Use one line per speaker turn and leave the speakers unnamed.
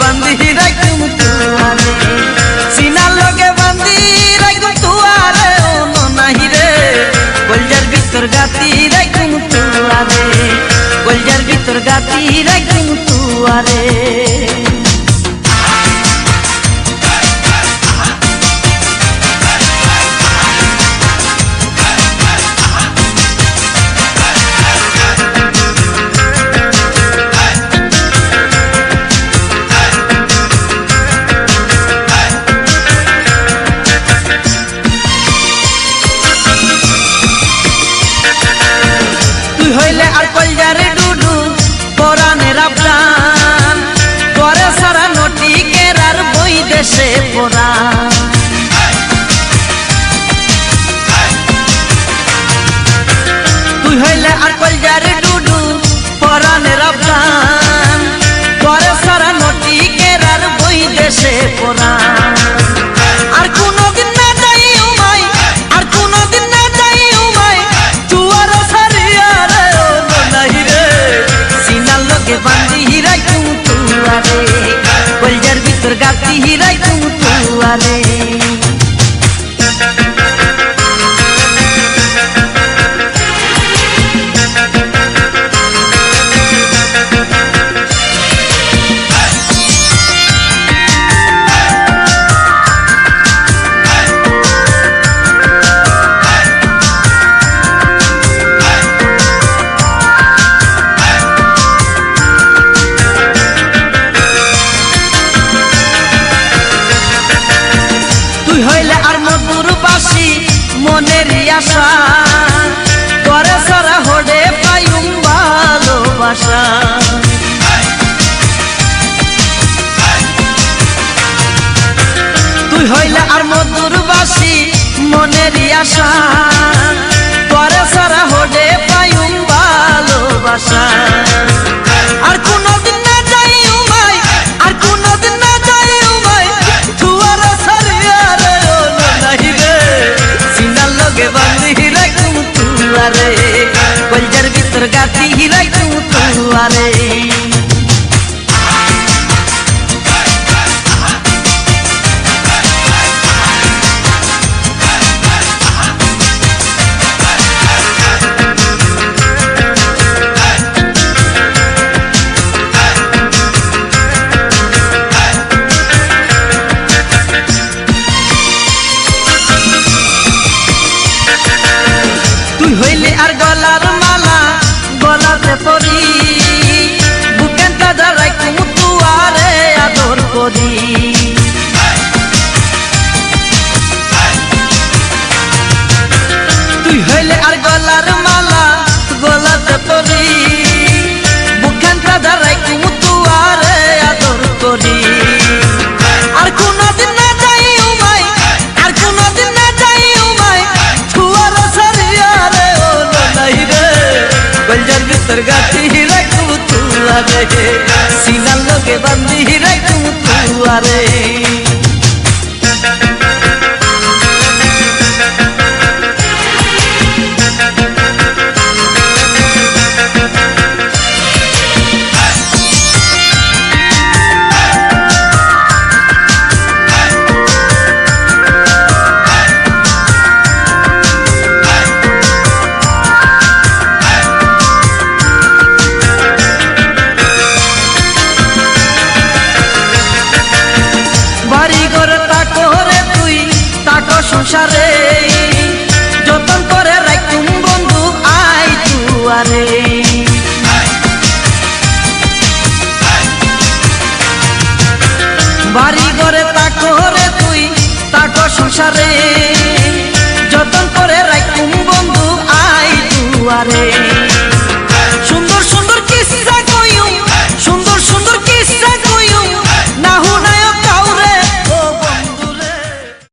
বান্ধি রাখুম তুয়ারে সিনার লগে বান্ধি রাখুম তুয়ারে ও নাহি রে কলজার ভিতর গাতি রাখুম তুয়ারে কলজার ভিতর গাতি রাখুম তুয়ারে হইলে আর কলজারে ডুডু পরানের আবদান করে সারা নটি কেরার বই দেশে পড়া তুই হইলে আর কলজারে ডুডু পরানের আবদান করে সারা নটি কেরার বই দেশে পড়া আর কোনদিন না যাই উমাই আর কোনদিন না যাই উমাই তুয়ার বান্ধি রাখুম তুয়ারে কলজার ভিতর গাতি রাখুম তুয়ারে হইলে আর মধুর বাসি মনের আশা করে সারা হডে পাইম ভালোবাসা তুই হইলে আর মধুর বাসি মনের আশা করে সারা হডে পাইম ভালোবাসা আর কোনদিন না যাই উমাই আর কোনদিন না যাই উমাই তুয়ার বান্ধি রাখুম তুয়ারে কলজার ভিতর গাতি রাখুম তুয়ারে তুই হইলে আর গলার মালা গলাতে পরি বুকেন কাদা রাখুম তুয়ারে আদর করি তুই হইলে আর গলার মালা গলাতে পরি বুকেন কাদা রাখুম তুয়ারে আদর করি আর কোনদিন না যাই উমাই আর কোনদিন না যাই উমাই তুয়ার কলজার ভিতর গাতি রাখুম তুয়ারে সিনার লগে বান্ধি রাখুম তুয়ারে সংসারে যতন করে রাখুম বন্ধু আই তুয়ারে বাড়ি ঘরে তাকো রে তুই তাকো সংসারে যতন করে রাখুম বন্ধু আই তুয়ারে